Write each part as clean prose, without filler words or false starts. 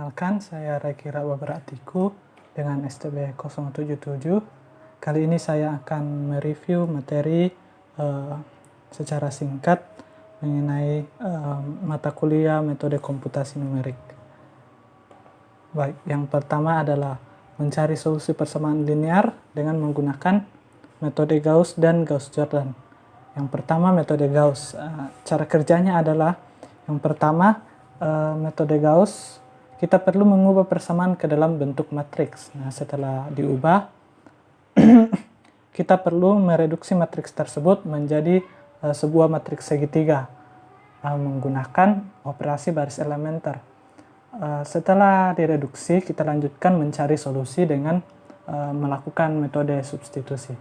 Perkenalkan, saya Rekira Wabratiku dengan STB 077. Kali ini saya akan mereview materi secara singkat mengenai mata kuliah metode komputasi numerik. Baik, yang pertama adalah mencari solusi persamaan linear dengan menggunakan metode Gauss dan Gauss-Jordan. Yang pertama metode Gauss. Cara kerjanya adalah yang pertama metode Gauss, kita perlu mengubah persamaan ke dalam bentuk matriks. Nah, setelah diubah, kita perlu mereduksi matriks tersebut menjadi sebuah matriks segitiga menggunakan operasi baris elementer. Setelah direduksi, kita lanjutkan mencari solusi dengan melakukan metode substitusi.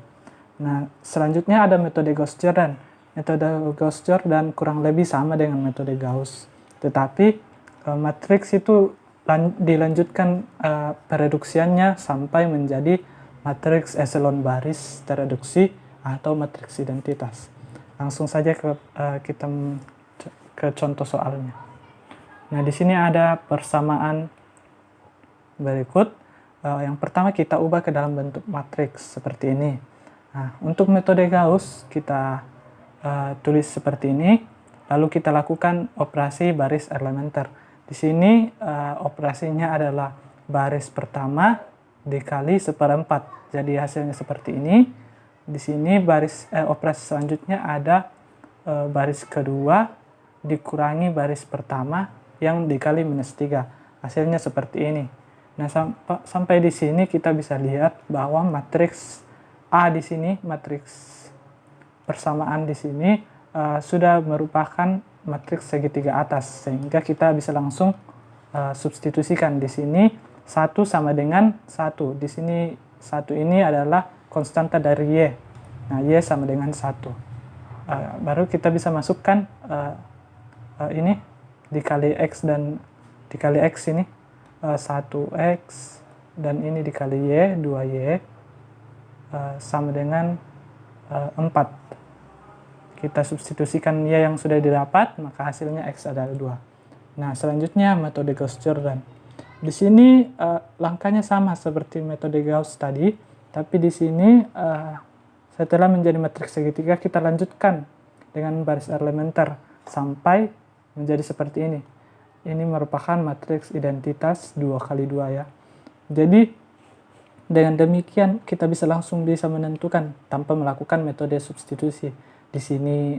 Nah, selanjutnya ada metode Gauss-Jordan. Metode Gauss-Jordan kurang lebih sama dengan metode Gauss, tetapi matriks itu dilanjutkan pereduksiannya sampai menjadi matriks eselon baris tereduksi atau matriks identitas. Langsung saja kita ke contoh soalnya. Nah, di sini ada persamaan berikut. Yang pertama kita ubah ke dalam bentuk matriks seperti ini. Nah, untuk metode Gauss kita tulis seperti ini, lalu kita lakukan operasi baris elementer. Di sini operasinya adalah baris pertama dikali seperempat. Jadi hasilnya seperti ini. Di sini operasi selanjutnya ada baris kedua dikurangi baris pertama yang dikali -3. Hasilnya seperti ini. Nah, sampai di sini kita bisa lihat bahwa matriks A di sini, matriks persamaan di sini sudah merupakan matriks segitiga atas, sehingga kita bisa langsung substitusikan. Di sini 1 sama dengan 1. Di sini 1 ini adalah konstanta dari Y. Nah, Y sama dengan 1. Baru kita bisa masukkan ini dikali X dan dikali X ini 1X dan ini dikali Y, 2Y sama dengan 4. Kita substitusikan Y yang sudah didapat, maka hasilnya X adalah 2. Nah, selanjutnya metode Gauss-Jordan. Di sini langkahnya sama seperti metode Gauss tadi, tapi di sini setelah menjadi matriks segitiga, kita lanjutkan dengan baris elementer sampai menjadi seperti ini. Ini merupakan matriks identitas 2 kali 2 ya. Jadi, dengan demikian kita bisa menentukan tanpa melakukan metode substitusi. Di sini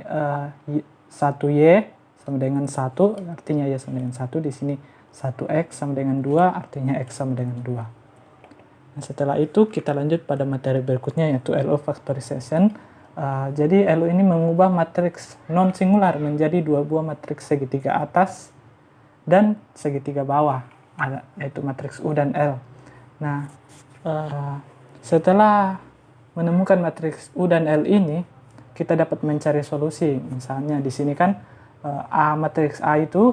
1Y sama dengan 1, artinya Y sama dengan 1. Di sini 1X sama dengan 2, artinya X sama dengan 2. Nah, setelah itu kita lanjut pada materi berikutnya, yaitu LO factorization. Jadi LO ini mengubah matriks non-singular menjadi 2 buah matriks segitiga atas dan segitiga bawah, yaitu matriks U dan L. Nah, setelah menemukan matriks U dan L ini, kita dapat mencari solusi. Misalnya di sini kan matriks A itu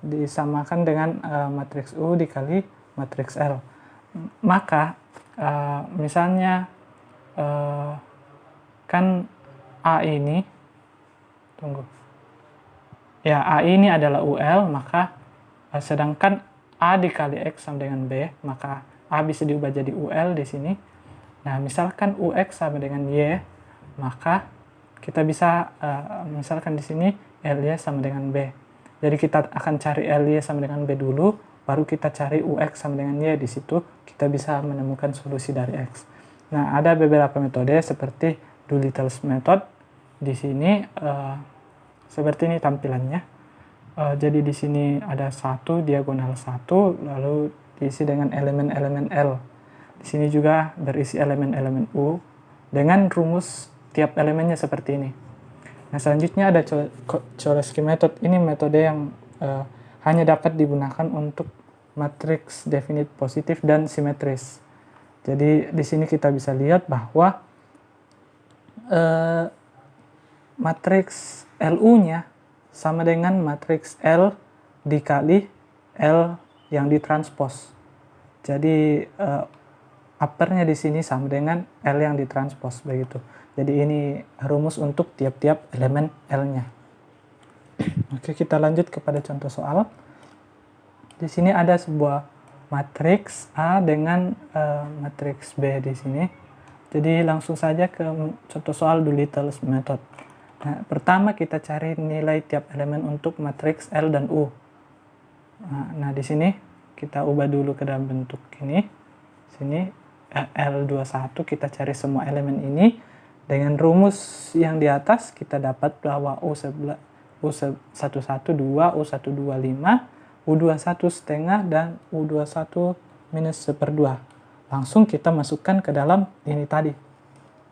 disamakan dengan matriks U dikali matriks L. Maka misalnya kan A ini A ini adalah UL, maka sedangkan A dikali X sama dengan B, maka A bisa diubah jadi UL di sini. Nah, misalkan UX sama dengan Y, maka kita bisa misalkan di sini LY sama dengan B. Jadi kita akan cari LY sama dengan B dulu, baru kita cari UX sama dengan Y. Di situ kita bisa menemukan solusi dari X. Nah, ada beberapa metode seperti Doolittle's method. Di sini seperti ini tampilannya. Jadi di sini ada 1 diagonal 1, lalu diisi dengan elemen-elemen L. Di sini juga berisi elemen-elemen U dengan rumus tiap elemennya seperti ini. Nah, selanjutnya ada Cholesky method. Ini metode yang hanya dapat digunakan untuk matriks definite positif dan simetris. Jadi di sini kita bisa lihat bahwa matriks LU-nya sama dengan matriks L dikali L yang ditranspos. Jadi uppernya di sini sama dengan L yang ditranspos begitu. Jadi ini rumus untuk tiap-tiap elemen L-nya. Oke, kita lanjut kepada contoh soal. Di sini ada sebuah matriks A dengan matriks B di sini. Jadi langsung saja ke contoh soal Doolittle's method. Nah, pertama kita cari nilai tiap elemen untuk matriks L dan U. Nah, di sini kita ubah dulu ke dalam bentuk ini. Sini L21 kita cari semua elemen ini. Dengan rumus yang di atas kita dapat bahwa U11, U11 2, U1 25, U21 setengah, dan U21 minus 1/2. Langsung kita masukkan ke dalam ini tadi.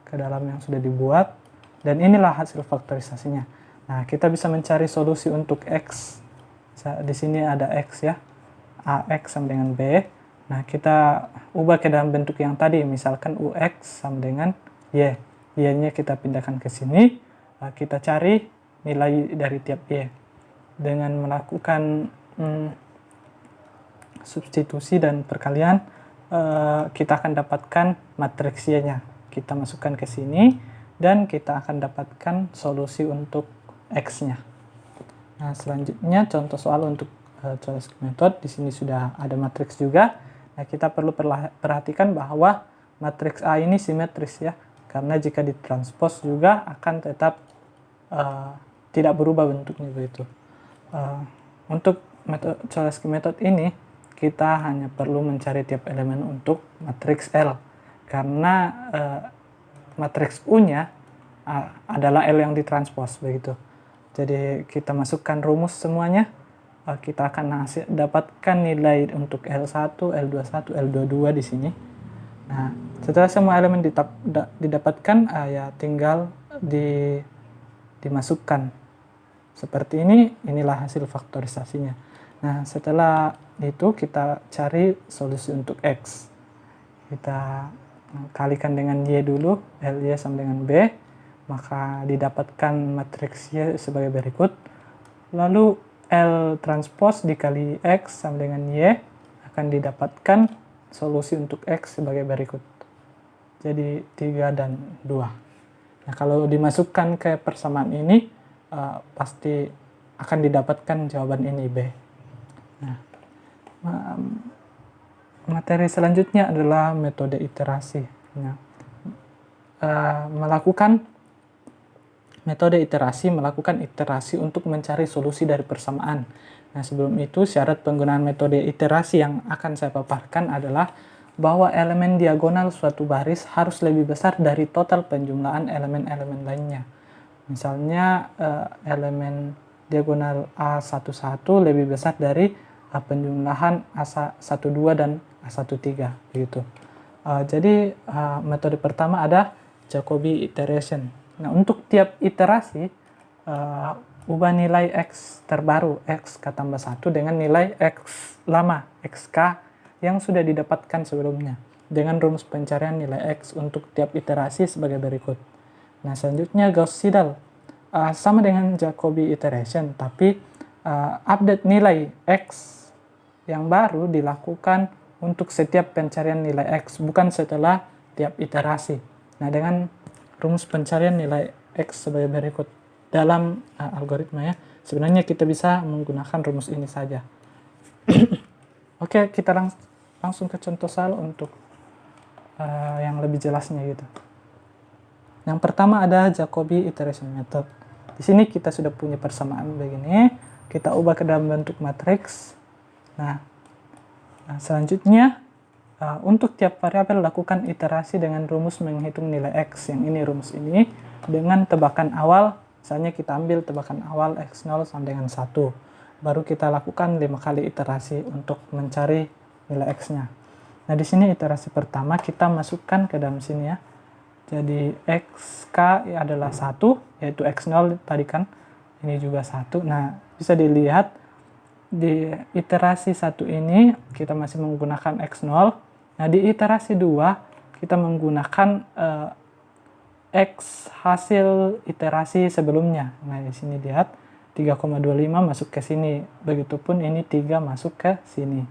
Ke dalam yang sudah dibuat. Dan inilah hasil faktorisasinya. Nah, kita bisa mencari solusi untuk X. Di sini ada X ya. AX sama dengan B. Nah, kita ubah ke dalam bentuk yang tadi. Misalkan UX sama dengan Y. Y-nya kita pindahkan ke sini. Kita cari nilai dari tiap Y. Dengan melakukan substitusi dan perkalian, kita akan dapatkan matriks Y-nya. Kita masukkan ke sini. Dan kita akan dapatkan solusi untuk X-nya. Nah, selanjutnya contoh soal untuk Cholesky method. Di sini sudah ada matriks juga. Nah, kita perlu perhatikan bahwa matriks A ini simetris ya. Karena jika ditranspos juga akan tetap tidak berubah bentuknya begitu. Untuk Cholesky method ini, kita hanya perlu mencari tiap elemen untuk matriks L. Karena matriks U-nya adalah L yang ditranspos begitu. Jadi kita masukkan rumus semuanya, kita akan dapatkan nilai untuk L1, L21, L22 di sini. Nah, setelah semua elemen didapatkan, ya tinggal dimasukkan. Seperti ini, inilah hasil faktorisasinya. Nah, setelah itu kita cari solusi untuk X. Kita kalikan dengan Y dulu, LY sama dengan B, maka didapatkan matriks Y sebagai berikut. Lalu L transpos dikali X sama dengan Y akan didapatkan solusi untuk X sebagai berikut. Jadi 3 dan 2. Nah, kalau dimasukkan ke persamaan ini, pasti akan didapatkan jawaban ini B. Nah, materi selanjutnya adalah metode iterasi. Nah, melakukan iterasi untuk mencari solusi dari persamaan. Nah, sebelum itu syarat penggunaan metode iterasi yang akan saya paparkan adalah bahwa elemen diagonal suatu baris harus lebih besar dari total penjumlahan elemen-elemen lainnya. Misalnya elemen diagonal A11 lebih besar dari penjumlahan A12 dan A13 begitu. Jadi metode pertama ada Jacobi iteration. Nah, untuk tiap iterasi ubah nilai X terbaru Xk tambah 1 dengan nilai X lama Xk yang sudah didapatkan sebelumnya dengan rumus pencarian nilai X untuk tiap iterasi sebagai berikut. Nah, selanjutnya Gauss-Seidel sama dengan Jacobi iteration, tapi update nilai X yang baru dilakukan untuk setiap pencarian nilai X, bukan setelah tiap iterasi. Nah, dengan rumus pencarian nilai X sebagai berikut. Dalam algoritma ya, sebenarnya kita bisa menggunakan rumus ini saja. Oke, kita langsung ke contoh soal untuk yang lebih jelasnya gitu. Yang pertama ada Jacobi iteration method. Di sini kita sudah punya persamaan begini, kita ubah ke dalam bentuk matriks. Nah, selanjutnya untuk tiap variabel lakukan iterasi dengan rumus menghitung nilai X. Yang ini rumus ini dengan tebakan awal. Misalnya kita ambil tebakan awal X0 sama dengan 1. Baru kita lakukan 5 kali iterasi untuk mencari nilai X-nya. Nah, di sini iterasi pertama kita masukkan ke dalam sini ya. Jadi Xk adalah 1, yaitu X0 tadi kan. Ini juga 1. Nah, bisa dilihat di iterasi 1 ini kita masih menggunakan X0. Nah, di iterasi 2 kita menggunakan X hasil iterasi sebelumnya. Nah, di sini lihat 3,25 masuk ke sini. Begitupun ini 3 masuk ke sini.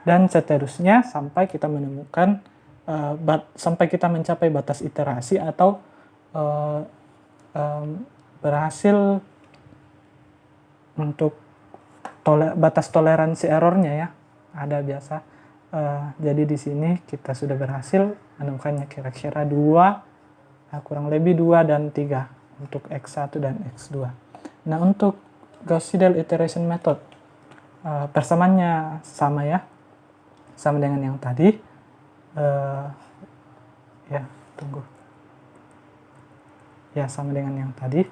Dan seterusnya sampai kita menemukan sampai kita mencapai batas iterasi atau berhasil untuk batas toleransi errornya ya, ada biasa. Jadi di sini kita sudah berhasil menemukannya kira-kira 2, kurang lebih 2 dan 3 untuk X1 dan X2. Nah, untuk Gauss-Seidel iteration method, persamaannya sama ya, sama dengan yang tadi. Ya, tunggu. Ya, sama dengan yang tadi.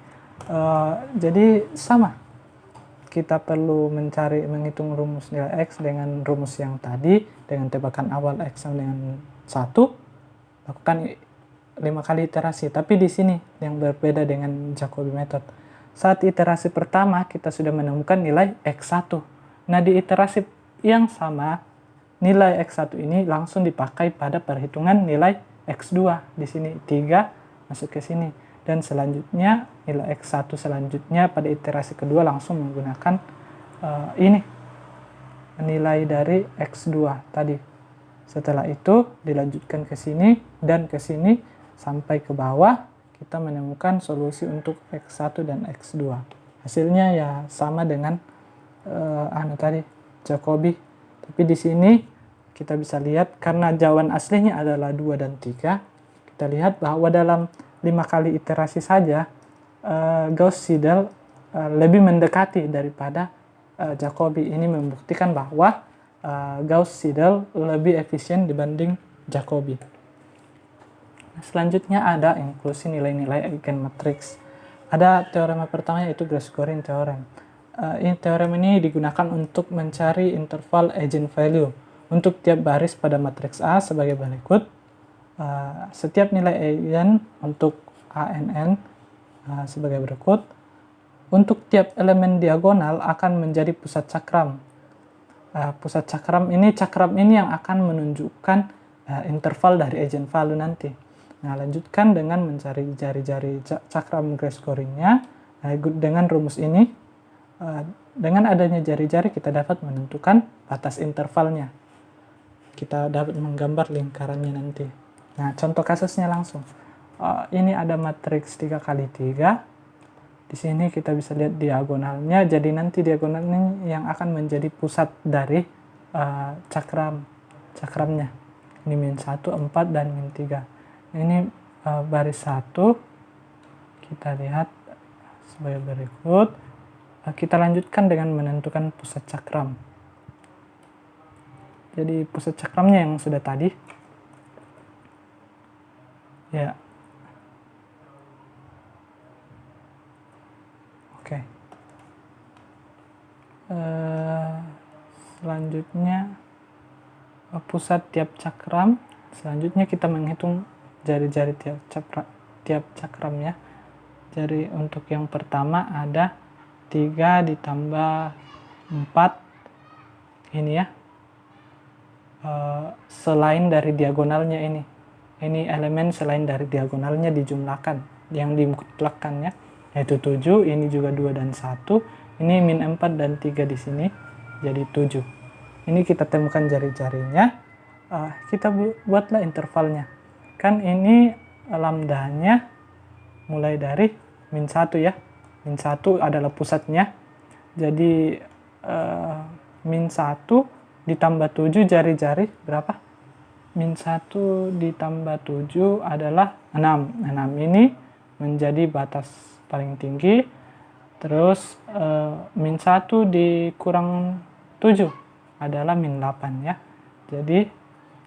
Jadi sama. Kita perlu menghitung rumus nilai X dengan rumus yang tadi, dengan tebakan awal X sama dengan 1, lakukan 5 kali iterasi. Tapi di sini yang berbeda dengan Jacobi method. Saat iterasi pertama, kita sudah menemukan nilai X1. Nah, di iterasi yang sama, nilai X1 ini langsung dipakai pada perhitungan nilai X2. Di sini 3 masuk ke sini. Dan selanjutnya nilai X1 selanjutnya pada iterasi kedua langsung menggunakan ini nilai dari X2 tadi. Setelah itu dilanjutkan ke sini dan ke sini sampai ke bawah, kita menemukan solusi untuk X1 dan X2. Hasilnya ya sama dengan tadi Jacobi. Tapi di sini kita bisa lihat karena jawaban aslinya adalah 2 dan 3, kita lihat bahwa dalam 5 kali iterasi saja Gauss-Seidel lebih mendekati daripada Jacobi. Ini membuktikan bahwa Gauss-Seidel lebih efisien dibanding Jacobi. Selanjutnya ada inklusi nilai-nilai eigenmatrix. Ada teorema pertama yaitu Grace-Gorin theorem. Teorem ini digunakan untuk mencari interval eigenvalue untuk tiap baris pada matriks A sebagai berikut. Setiap nilai eigen untuk ANN sebagai berikut. Untuk tiap elemen diagonal akan menjadi pusat cakram. Pusat cakram ini yang akan menunjukkan interval dari eigenvalue nanti. Nah, lanjutkan dengan mencari jari-jari cakram Grace-Gorinnya. Dengan rumus ini, dengan adanya jari-jari kita dapat menentukan batas intervalnya. Kita dapat menggambar lingkarannya nanti. Nah, contoh kasusnya langsung. Ini ada matriks 3 kali 3. Di sini kita bisa lihat diagonalnya. Jadi nanti diagonal ini yang akan menjadi pusat dari cakramnya. Ini min 1, 4, dan min 3. Ini baris 1. Kita lihat sebagai berikut. Kita lanjutkan dengan menentukan pusat cakram. Jadi pusat cakramnya yang sudah tadi. Ya. Oke. Selanjutnya pusat tiap cakram. Selanjutnya kita menghitung jari-jari tiap cakramnya. Jadi untuk yang pertama ada 3 ditambah 4 ini ya. Selain dari diagonalnya ini. Ini elemen selain dari diagonalnya dijumlahkan, yang dimutlakkan ya. Yaitu 7, ini juga 2 dan 1. Ini min 4 dan 3 di sini, jadi 7. Ini kita temukan jari-jarinya. Kita buatlah intervalnya. Kan ini lambdanya mulai dari min 1 ya. Min 1 adalah pusatnya. Jadi min 1 ditambah 7 jari-jari berapa? Min 1 ditambah 7 adalah 6. 6 ini menjadi batas paling tinggi. Terus min 1 dikurang 7 adalah min 8 ya. Jadi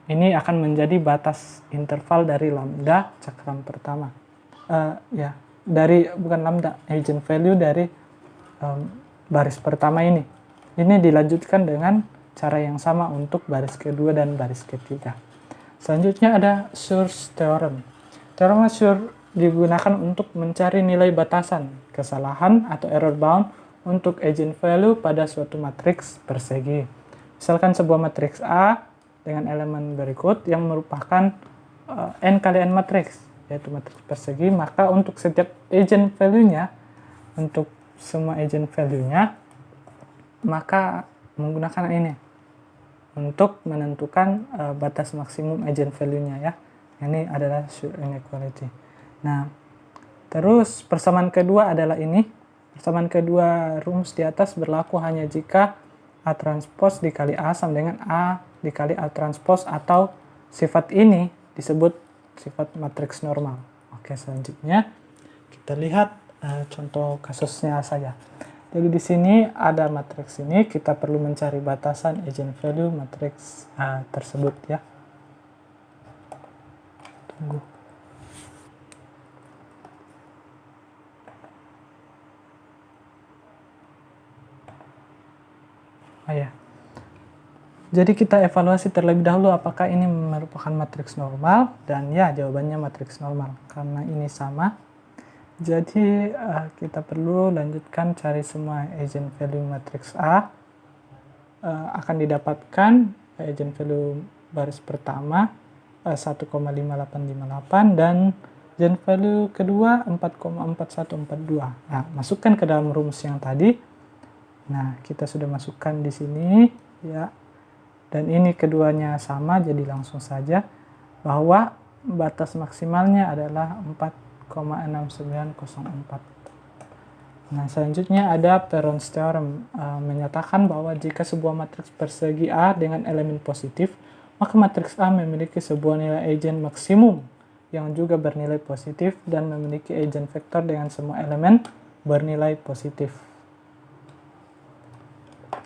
ini akan menjadi batas interval dari lambda cakram pertama. Bukan lambda, eigenvalue dari baris pertama ini. Ini dilanjutkan dengan cara yang sama untuk baris kedua dan baris ketiga. Selanjutnya ada Schur's theorem. Teorema Schur digunakan untuk mencari nilai batasan, kesalahan atau error bound untuk eigenvalue pada suatu matriks persegi. Misalkan sebuah matriks A dengan elemen berikut yang merupakan n kali n matriks, yaitu matriks persegi, maka untuk setiap eigenvalue-nya, untuk semua eigenvalue-nya, maka menggunakan ini untuk menentukan batas maksimum eigenvalue-nya ya. Ini adalah Schur inequality. Nah, terus persamaan kedua adalah ini. Persamaan kedua rumus di atas berlaku hanya jika A transpos dikali A sama dengan A dikali A transpos, atau sifat ini disebut sifat matriks normal. Oke, selanjutnya kita lihat contoh kasusnya saja. Jadi di sini ada matriks ini, kita perlu mencari batasan eigenvalue matriks tersebut ya. Tunggu. Ya. Jadi kita evaluasi terlebih dahulu apakah ini merupakan matriks normal, dan ya jawabannya matriks normal karena ini sama. Jadi kita perlu lanjutkan cari semua eigenvalue matriks A. Akan didapatkan eigenvalue baris pertama 1,5858 dan eigenvalue kedua 4,4142. Nah, masukkan ke dalam rumus yang tadi. Nah, kita sudah masukkan di sini ya. Dan ini keduanya sama, jadi langsung saja bahwa batas maksimalnya adalah 4,6904. Nah, selanjutnya ada Perron's Theorem menyatakan bahwa jika sebuah matriks persegi A dengan elemen positif, maka matriks A memiliki sebuah nilai eigen maksimum yang juga bernilai positif dan memiliki eigenvektor dengan semua elemen bernilai positif.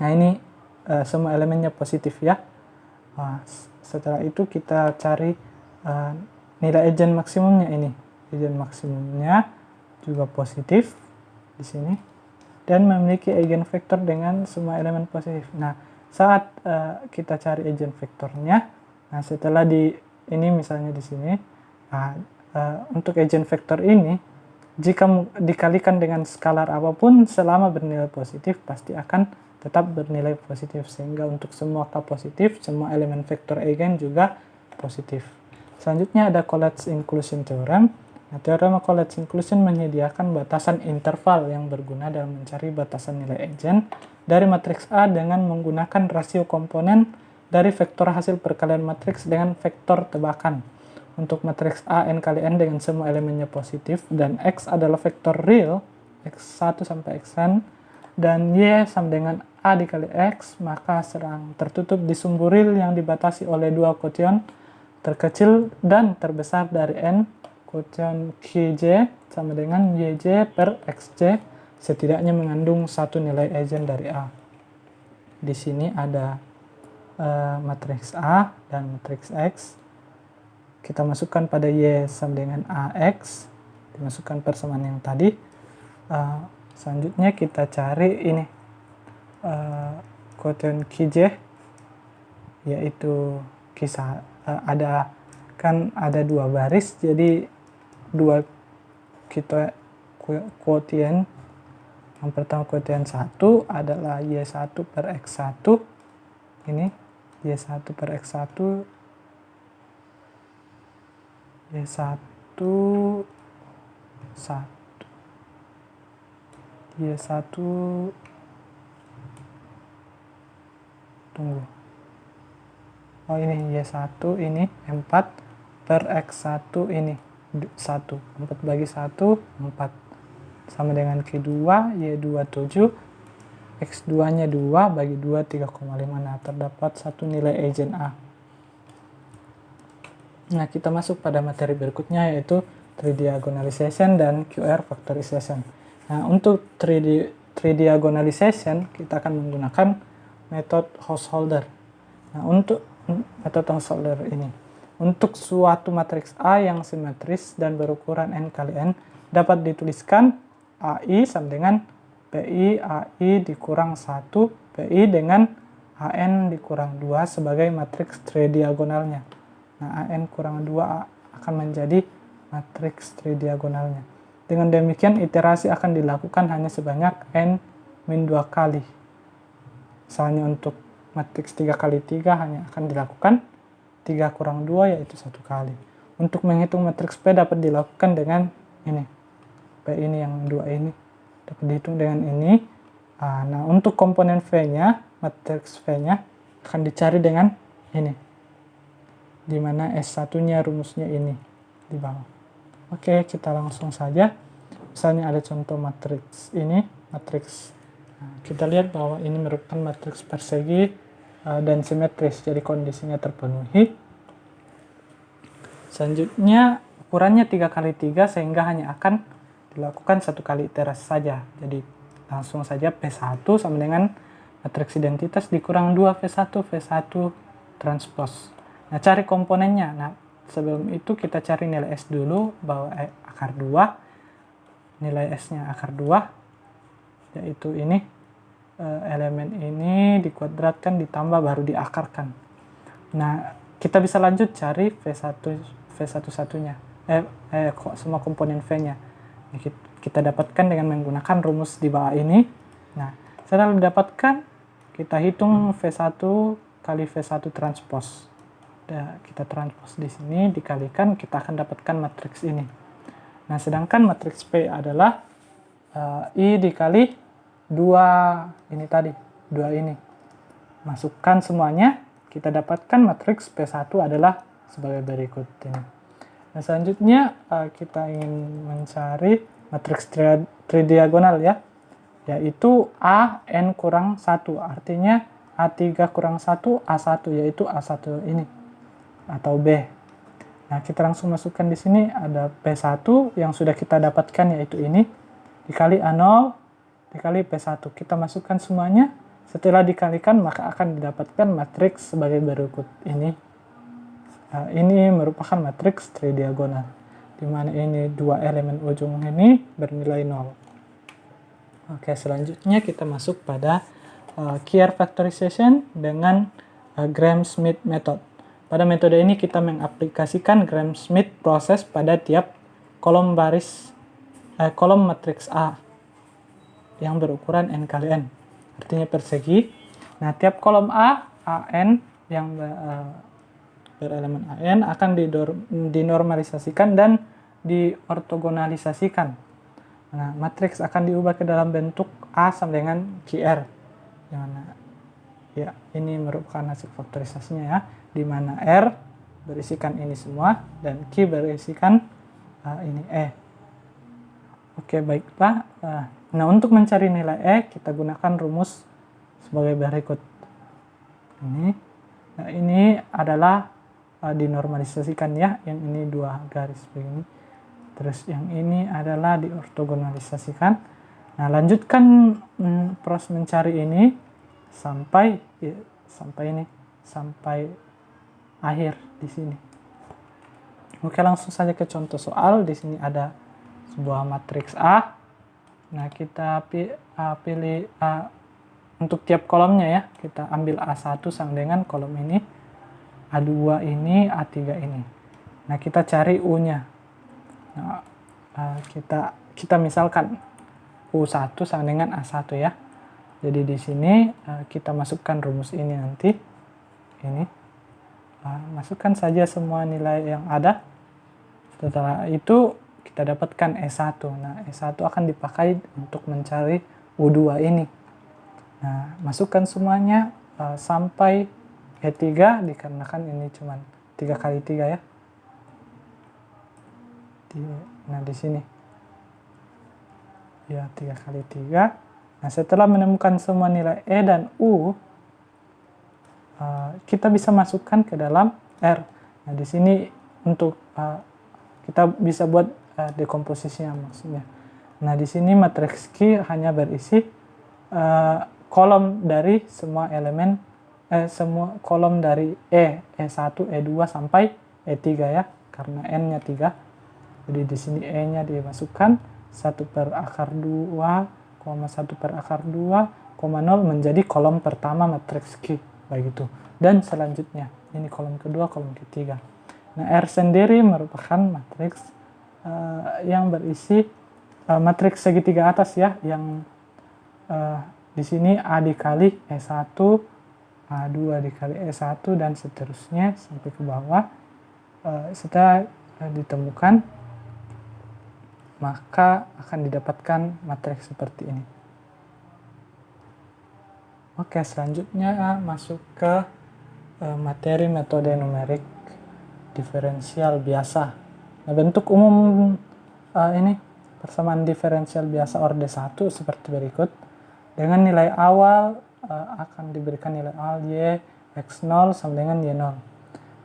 Nah, ini semua elemennya positif ya. Setelah itu kita cari nilai eigen maksimumnya ini. Eigen maksimumnya juga positif di sini dan memiliki eigenvektor dengan semua elemen positif. Nah, saat kita cari eigenvektornya, nah setelah ini misalnya di sini, untuk eigenvektor ini jika dikalikan dengan skalar apapun selama bernilai positif pasti akan tetap bernilai positif, sehingga untuk semua K positif, semua elemen vektor eigen juga positif. Selanjutnya ada Collatz Inclusion Theorem. Nah, teorema Collatz Inclusion menyediakan batasan interval yang berguna dalam mencari batasan nilai eigen dari matriks A dengan menggunakan rasio komponen dari vektor hasil perkalian matriks dengan vektor tebakan. Untuk matriks A n kali n dengan semua elemennya positif dan X adalah vektor real, X1 sampai Xn, dan Y sama dengan A dikali X, maka serang tertutup di sumbu real yang dibatasi oleh dua kotion terkecil dan terbesar dari N, kotion Qj sama dengan Yj per Xj, setidaknya mengandung satu nilai eigen dari A. Di sini ada matriks A dan matriks X. Kita masukkan pada Y sama dengan AX, dimasukkan persamaan yang tadi. Selanjutnya kita cari ini kotion Qj, yaitu kisah ada dua baris, jadi dua quotient. Yang pertama quotient 1 adalah Y1 per X1, ini Y1 per X1, Y1 1 Y1 tunggu. Oh, ini Y1 ini 4 per X1 ini 1. 4 bagi 1 4. Sama dengan Q2 Y2 7. X2 nya 2 bagi 2 3,5. Nah, terdapat satu nilai eigen A. Nah, kita masuk pada materi berikutnya, yaitu tridiagonalization dan QR factorization. Nah, untuk tridiagonalization kita akan menggunakan metode Householder. Nah, untuk metode Householder ini, untuk suatu matriks A yang simetris dan berukuran n kali n dapat dituliskan AI sama dengan PI AI dikurang 1 PI dengan AN dikurang 2 sebagai matriks tridiagonalnya. Nah, AN kurang 2 akan menjadi matriks tridiagonalnya. Dengan demikian, iterasi akan dilakukan hanya sebanyak n-2 kali. Misalnya untuk matriks 3 kali 3 hanya akan dilakukan 3 kurang 2, yaitu 1 kali. Untuk menghitung matriks P dapat dilakukan dengan ini. P ini yang 2 ini dapat dihitung dengan ini. Nah, untuk komponen V-nya, matriks V-nya akan dicari dengan ini. Di mana S1-nya rumusnya ini di bawah. Oke, kita langsung saja. Misalnya ada contoh matriks ini. matriks. Nah, kita lihat bahwa ini merupakan matriks persegi dan simetris, jadi kondisinya terpenuhi. Selanjutnya ukurannya 3x3 sehingga hanya akan dilakukan 1 kali iterasi saja. Jadi langsung saja P1 sama dengan matriks identitas dikurang 2 V1 V1 transpose. Nah, cari komponennya. Nah, sebelum itu kita cari nilai S dulu, bahwa akar 2, nilai S-nya akar 2, yaitu ini, elemen ini dikuadratkan ditambah baru diakarkan. Nah, kita bisa lanjut cari V1-nya, semua komponen V-nya. Kita dapatkan dengan menggunakan rumus di bawah ini. Nah, setelah didapatkan, kita hitung V1 kali V1 transpose. Kita transpose di sini, dikalikan, kita akan dapatkan matriks ini. Nah, sedangkan matriks P adalah I dikali 2 ini tadi, 2 ini. Masukkan semuanya, kita dapatkan matriks P1 adalah sebagai berikut ini. Nah, selanjutnya kita ingin mencari matriks tridiagonal ya, yaitu A N kurang 1, artinya A3 kurang 1 A1, yaitu A1 ini atau B. Nah, kita langsung masukkan di sini, ada P1 yang sudah kita dapatkan yaitu ini, dikali A0 dikali P1. Kita masukkan semuanya, setelah dikalikan maka akan didapatkan matriks sebagai berikut ini. Ini merupakan matriks tridiagonal, di mana ini dua elemen ujung ini bernilai 0. Oke, selanjutnya kita masuk pada Kier factorization dengan Gram-Schmidt method. Pada metode ini kita mengaplikasikan Gram-Schmidt proses pada tiap kolom matriks A yang berukuran n kali n, artinya persegi. Nah, tiap kolom A, AN yang berelemen AN akan dinormalisasikan dan diortogonalisasikan. Nah, matriks akan diubah ke dalam bentuk A sama dengan QR. Ya, ini merupakan hasil faktorisasinya ya, di mana R berisikan ini semua dan Q berisikan ini E. Oke, baiklah. Nah, untuk mencari nilai E, kita gunakan rumus sebagai berikut. Nah, ini adalah dinormalisasikan ya, yang ini 2 garis begini. Terus yang ini adalah diortogonalisasikan. Nah, lanjutkan proses mencari ini sampai akhir di sini. Oke, langsung saja ke contoh soal. Di sini ada sebuah matriks A. Nah, kita pilih untuk tiap kolomnya ya. Kita ambil A1 sama dengan kolom ini, A2 ini, A3 ini. Nah, kita cari U-nya. Nah, kita misalkan U1 sama dengan A1 ya. Jadi di sini kita masukkan rumus ini nanti. Ini. Masukkan saja semua nilai yang ada. Setelah itu kita dapatkan E1. Nah, E1 akan dipakai untuk mencari U2 ini. Nah, masukkan semuanya sampai E3, dikarenakan ini cuma 3x3 ya. Nah, di sini. Ya, 3x3. Nah, setelah menemukan semua nilai E dan U, kita bisa masukkan ke dalam R. Nah, di sini untuk kita bisa buat dekomposisinya maksudnya. Nah, di sini matriks Q hanya berisi kolom dari semua elemen, semua kolom dari E1, E2 sampai E3 ya, karena N-nya 3. Jadi di sini E-nya dimasukkan 1/2, 1/2, 0 menjadi kolom pertama matriks Q, begitu. Dan selanjutnya, ini kolom kedua, kolom ketiga. Nah, R sendiri merupakan matriks yang berisi matriks segitiga atas ya, yang di sini A dikali E1, A2 dikali E1, dan seterusnya sampai ke bawah. Setelah ditemukan, maka akan didapatkan matriks seperti ini. Oke, selanjutnya masuk ke materi metode numerik diferensial biasa. Nah, bentuk umum ini persamaan diferensial biasa orde 1 seperti berikut. Dengan nilai awal akan diberikan nilai awal y x0 sama dengan y0.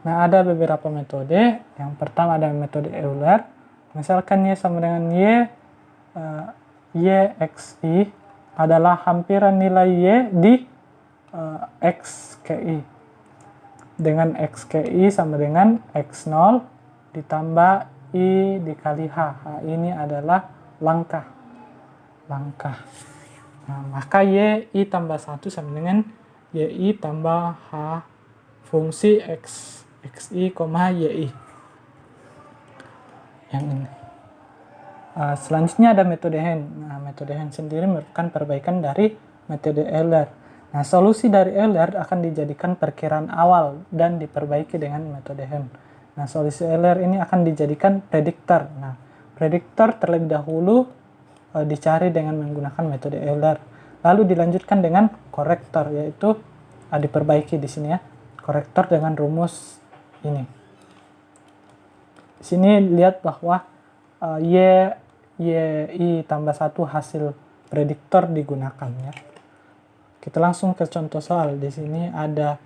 Nah, ada beberapa metode. Yang pertama ada metode Euler. Misalkan y sama dengan y xi adalah hampiran nilai y di x ki. Dengan x ki sama dengan x0 ditambah i dikali h. H ini adalah langkah. Nah, maka y i tambah 1 sama dengan y i tambah h fungsi xi, yi. Yang ini. Selanjutnya ada metode Hen. Nah, metode Hen sendiri merupakan perbaikan dari metode Euler. Nah, solusi dari Euler akan dijadikan perkiraan awal dan diperbaiki dengan metode Hen. Nah, solusi Euler ini akan dijadikan prediktor. Nah, prediktor terlebih dahulu dicari dengan menggunakan metode Euler. Lalu dilanjutkan dengan korektor, yaitu diperbaiki di sini ya. Korektor dengan rumus ini. Di sini lihat bahwa i tambah 1 hasil prediktor digunakan ya. Kita langsung ke contoh soal. Di sini ada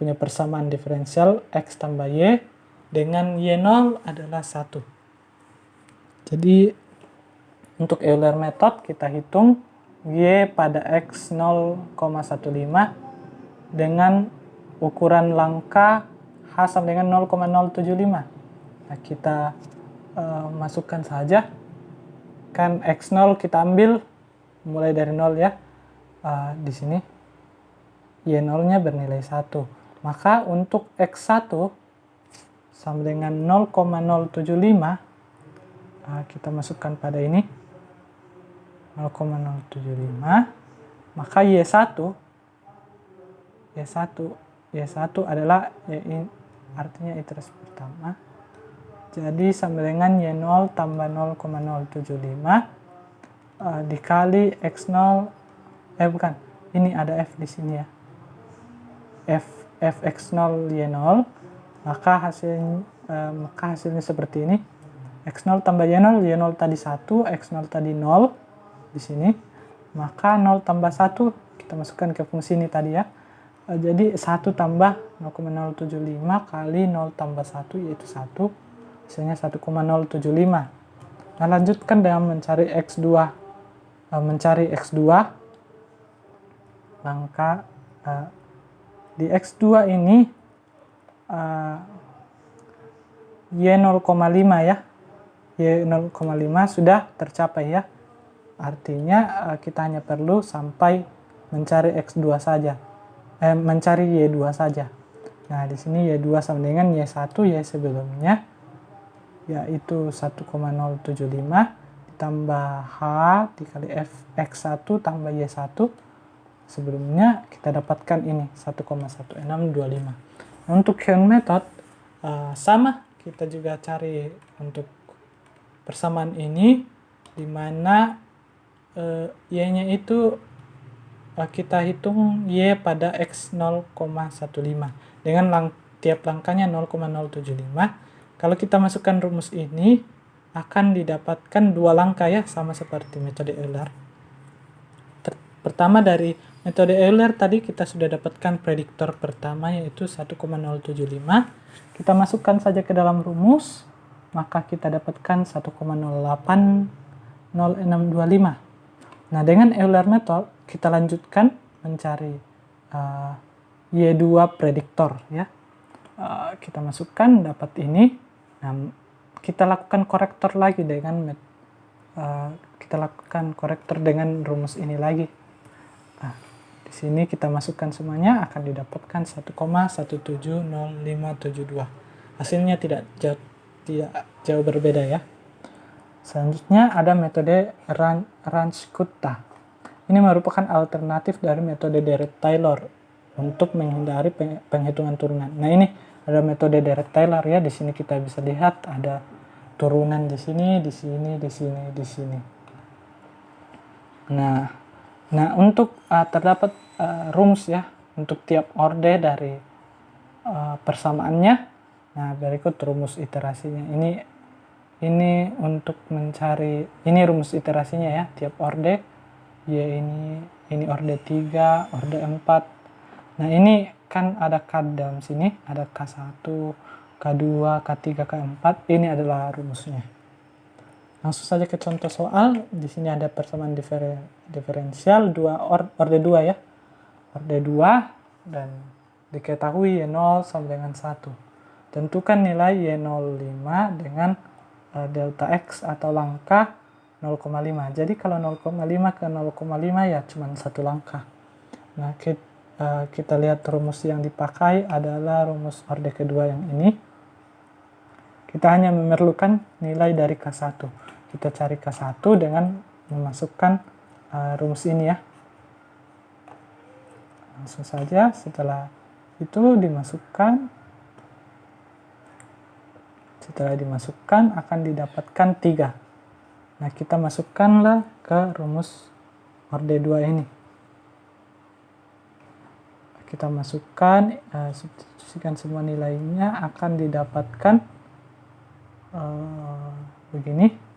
punya persamaan diferensial x tambah y dengan y0 adalah 1. Jadi untuk Euler method kita hitung y pada x 0,15 dengan ukuran langkah h sama dengan 0,075. Nah, kita masukkan saja. Kan x0 kita ambil mulai dari 0 ya. Di sini y0-nya bernilai 1. Maka untuk x1 sama dengan 0,075 kita masukkan pada ini 0,075, maka y1 adalah artinya iteras pertama, jadi sama dengan y0 tambah 0,075 dikali x0, ini ada f di sini ya, fx0 y0, maka hasilnya seperti ini. X0 tambah Y0 tadi 1, X0 tadi 0 di sini. Maka 0 tambah 1 kita masukkan ke fungsi ini tadi ya. Jadi 1 tambah 0,075 kali 0 tambah 1 yaitu 1. Hasilnya 1,075. Nah, lanjutkan dengan mencari X2. Maka di X2 ini Y0,5 ya. Y0,5 sudah tercapai ya. Artinya kita hanya perlu sampai mencari X2 saja. Mencari Y2 saja. Nah, di sini Y2 sama dengan Y1, Y sebelumnya yaitu 1,075 ditambah H dikali X1 tambah Y1 sebelumnya kita dapatkan ini 1,1625. Nah, untuk Hen method sama, kita juga cari untuk persamaan ini di mana y-nya itu kita hitung y pada x 0,15 dengan tiap langkahnya 0,075. Kalau kita masukkan rumus ini akan didapatkan dua langkah ya, sama seperti metode Euler. Pertama dari metode Euler tadi kita sudah dapatkan prediktor pertama yaitu 1,075. Kita masukkan saja ke dalam rumus, maka kita dapatkan 1,080625. Nah, dengan Euler method kita lanjutkan mencari Y2 prediktor ya. Kita masukkan dapat ini. Nah, kita lakukan korektor lagi dengan rumus ini lagi. Nah, di sini kita masukkan semuanya akan didapatkan 1,170572. Hasilnya tidak jauh berbeda ya. Selanjutnya ada metode Ranskutta. Ini merupakan alternatif dari metode Dirac-Taylor untuk menghindari penghitungan turunan. Nah, ini ada metode Dirac-Taylor ya. Di sini kita bisa lihat ada turunan di sini, di sini, di sini, di sini. Nah, untuk terdapat rumus ya untuk tiap orde dari persamaannya. Nah, berikut rumus iterasinya. Ini ini untuk mencari, ini rumus iterasinya ya, tiap orde, Y ini orde 3, orde 4. Nah ini kan ada K dalam sini, ada K1, K2, K3, K4, ini adalah rumusnya. Langsung saja ke contoh soal. Di sini ada persamaan diferensial orde 2 ya. Orde 2 dan diketahui Y0 sama dengan 1. Tentukan nilai Y05 dengan delta X atau langkah 0,5. Jadi kalau 0,5 ke 0,5 ya cuma satu langkah. Nah, kita lihat rumus yang dipakai adalah rumus orde kedua yang ini. Kita hanya memerlukan nilai dari K1. Kita cari K1 dengan memasukkan rumus ini ya. Langsung saja setelah itu dimasukkan. Setelah dimasukkan akan didapatkan 3. Nah, kita masukkanlah ke rumus orde 2 ini. Kita masukkan, substitusikan semua nilainya, akan didapatkan begini.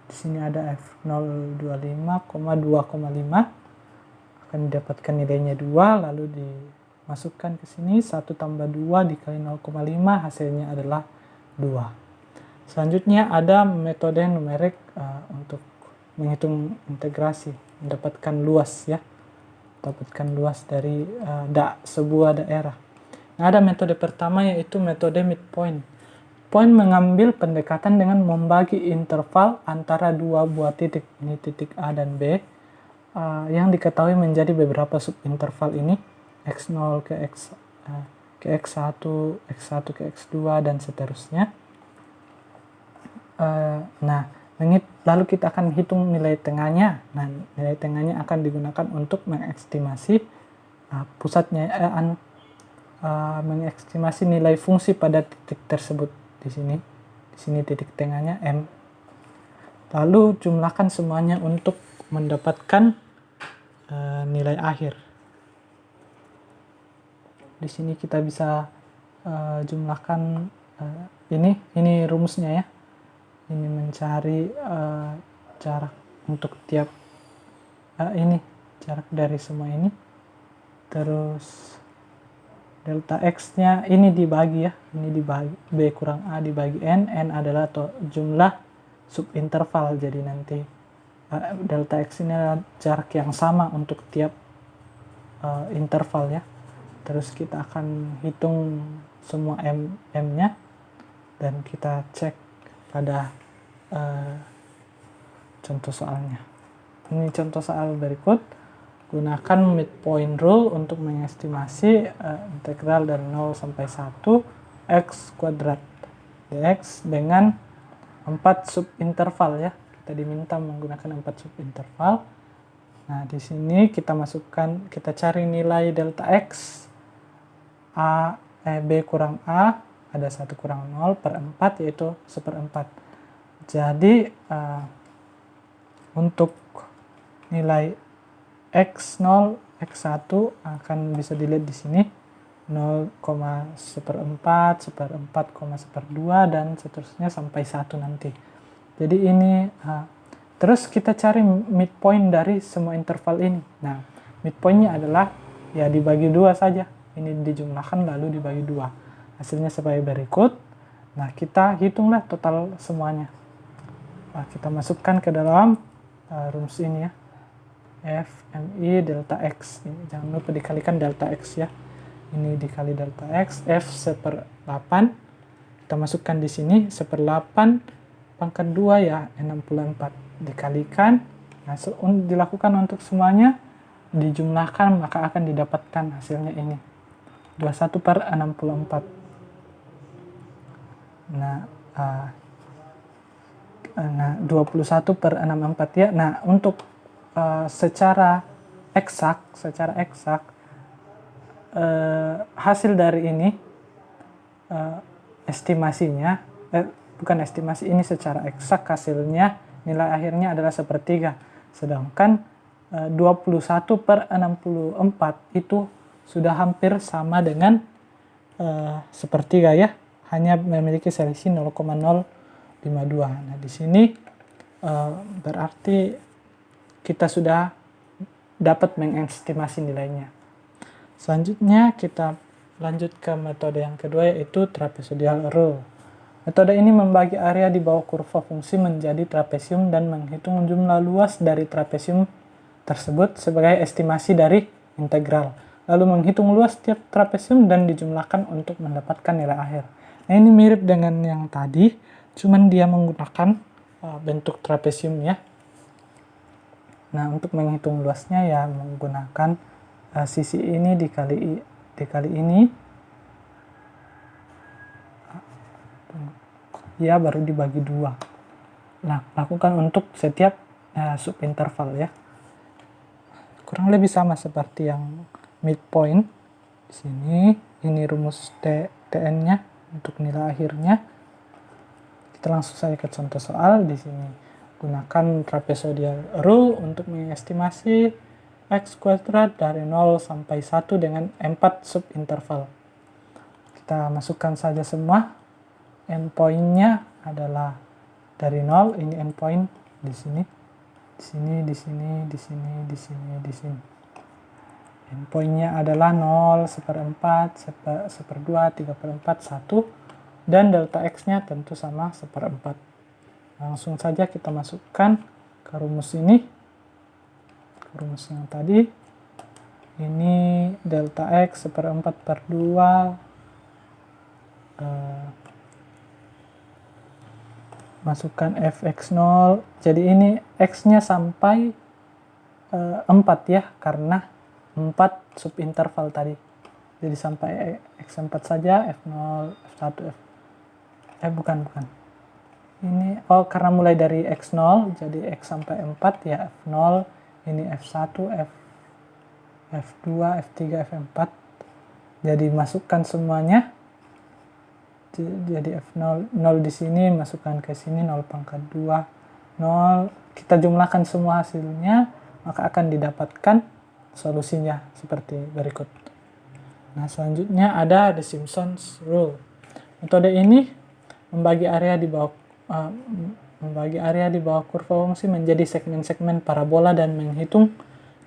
Di sini ada F025,2,5 akan didapatkan nilainya 2, lalu dimasukkan ke sini 1 tambah 2 dikali 0,5 hasilnya adalah 2. Selanjutnya ada metode numerik untuk menghitung integrasi, mendapatkan luas ya, dapatkan luas dari sebuah daerah. Nah, ada metode pertama yaitu metode midpoint. Point mengambil pendekatan dengan membagi interval antara dua buah titik, ini titik A dan B, yang diketahui menjadi beberapa subinterval ini, X0 ke X1, X1 ke X2, dan seterusnya. Nah, lalu kita akan hitung nilai tengahnya. Nah, nilai tengahnya akan digunakan untuk mengestimasi pusatnya, mengestimasi nilai fungsi pada titik tersebut. Di sini titik tengahnya M. Lalu jumlahkan semuanya untuk mendapatkan nilai akhir. Di sini kita bisa jumlahkan ini rumusnya ya. Ini mencari jarak untuk tiap jarak dari semua ini. Terus delta X-nya ini dibagi ya, ini dibagi B kurang A dibagi N adalah jumlah subinterval, jadi nanti delta X ini adalah jarak yang sama untuk tiap interval ya. Terus kita akan hitung semua M-nya dan kita cek pada contoh soalnya. Ini contoh soal berikut. Gunakan midpoint rule untuk mengestimasi integral dari 0 sampai 1 x kuadrat dx dengan 4 subinterval ya. Kita diminta menggunakan 4 subinterval. Nah, di sini kita cari nilai delta x B kurang A, ada 1 kurang 0 per 4 yaitu 1/4. Jadi untuk nilai X0, X1 akan bisa dilihat di sini 0,1/4, 1/4,2 dan seterusnya sampai 1 nanti. Jadi ini terus kita cari midpoint dari semua interval ini. Nah, midpointnya adalah ya dibagi 2 saja. Ini dijumlahkan lalu dibagi 2. Hasilnya sebagai berikut. Nah, kita hitunglah total semuanya. Nah, kita masukkan ke dalam rumus ini ya. F MI delta X. Ini jangan lupa dikalikan delta X ya. Ini dikali delta X, F 1/8. Kita masukkan di sini 1/8 pangkat 2 ya 64. Dikalikan. Nah, dilakukan untuk semuanya, dijumlahkan maka akan didapatkan hasilnya ini. 21/64. Nah, 21/64 ya. Nah, untuk secara eksak hasil dari ini estimasinya bukan estimasi, ini secara eksak hasilnya nilai akhirnya adalah 1/3, sedangkan 21/64 itu sudah hampir sama dengan 1/3 ya, hanya memiliki selisih 0,02 52. Nah, di sini berarti kita sudah dapat mengestimasi nilainya. Selanjutnya kita lanjut ke metode yang kedua, yaitu trapezoidal rule. Metode ini membagi area di bawah kurva fungsi menjadi trapesium dan menghitung jumlah luas dari trapesium tersebut sebagai estimasi dari integral. Lalu menghitung luas tiap trapesium dan dijumlahkan untuk mendapatkan nilai akhir. Nah, ini mirip dengan yang tadi, cuman dia menggunakan bentuk trapesium ya. Nah, untuk menghitung luasnya ya menggunakan sisi ini dikali ini, ya baru dibagi 2. Nah, lakukan untuk setiap subinterval ya. Kurang lebih sama seperti yang midpoint. Di sini ini rumus TN-nya untuk nilai akhirnya. Kita langsung saja ke contoh soal. Di sini gunakan trapezoidal rule untuk mengestimasi x kuadrat dari 0 sampai 1 dengan 4 subinterval. Kita masukkan saja semua. Endpoint-nya adalah dari 0, ini endpoint di sini, di sini, di sini, di sini, di sini, di sini. Endpoint-nya adalah 0, 1/4, 1/2, 3/4, 1, dan delta x-nya tentu sama 1/4. Langsung saja kita masukkan ke rumus ini, ke rumus yang tadi. Ini delta x 1/4/2, masukkan fx0, jadi ini x-nya sampai 4 ya, karena 4 subinterval tadi. Jadi sampai x4 saja, f0, f1, bukan. Ini, karena mulai dari x0, jadi x sampai 4 ya, f0, ini f1, f2, f3, f4. Jadi masukkan semuanya. Jadi F0, 0 di sini, masukkan ke sini 0/2, 0. Kita jumlahkan semua hasilnya, maka akan didapatkan solusinya seperti berikut. Nah, selanjutnya ada the Simpsons rule. Metode ini membagi area di bawah kurva fungsi menjadi segmen-segmen parabola dan menghitung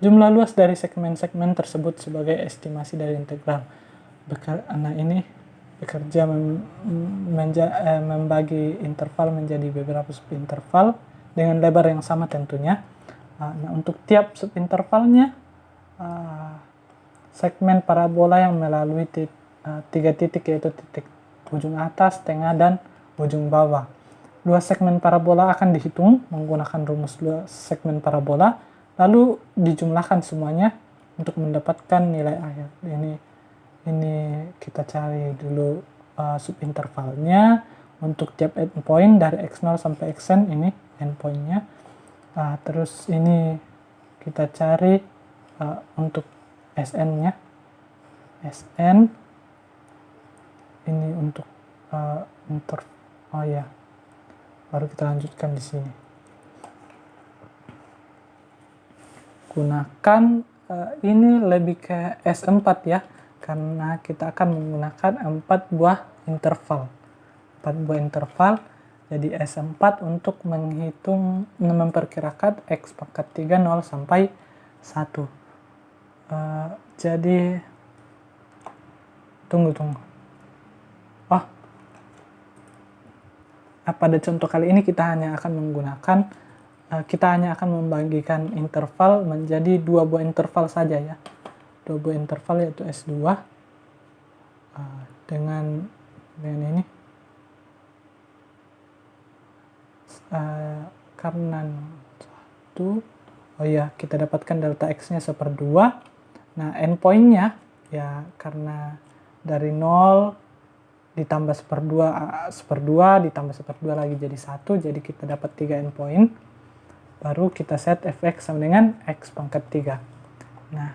jumlah luas dari segmen-segmen tersebut sebagai estimasi dari integral. Nah, ini bekerja membagi interval menjadi beberapa subinterval dengan lebar yang sama tentunya. Nah, untuk tiap subintervalnya, segmen parabola yang melalui 3 titik, yaitu titik ujung atas, tengah, dan ujung bawah. Luas segmen parabola akan dihitung menggunakan rumus luas segmen parabola, lalu dijumlahkan semuanya untuk mendapatkan nilai akhir. Ini kita cari dulu subintervalnya untuk tiap endpoint dari x0 sampai xn, ini endpointnya. Terus ini kita cari untuk sn-nya, sn ini untuk baru kita lanjutkan di sini. Gunakan ini lebih ke S4 ya, karena kita akan menggunakan 4 buah interval. 4 buah interval, jadi S4 untuk memperkirakan X pangkat 3 0 sampai 1. Jadi, tunggu. Pada contoh kali ini kita hanya akan membagikan interval menjadi 2 buah interval saja ya. 2 buah interval yaitu S2 dengan ini karena 1, kita dapatkan delta x-nya 1/2. Nah, endpoint-nya ya karena dari 0 ditambah 1/2 ditambah 1/2 lagi jadi 1, jadi kita dapat 3 endpoint. Baru kita set fx sama dengan x pangkat 3. Nah,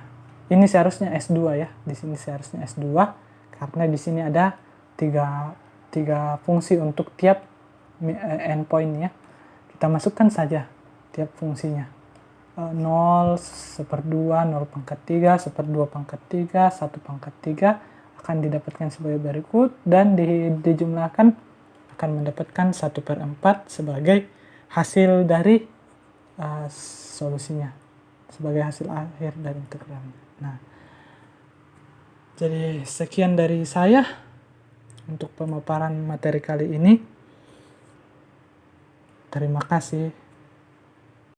ini seharusnya S2 ya. Di sini seharusnya S2 karena di sini ada 3 fungsi untuk tiap endpoint ya. Kita masukkan saja tiap fungsinya. 0, 1/2, 0 pangkat 3, 1/2 pangkat 3, 1 pangkat 3 akan didapatkan sebagai berikut dan dijumlahkan akan mendapatkan 1/4 sebagai hasil dari solusinya, sebagai hasil akhir dari integralnya. Nah, jadi sekian dari saya untuk pemaparan materi kali ini. Terima kasih.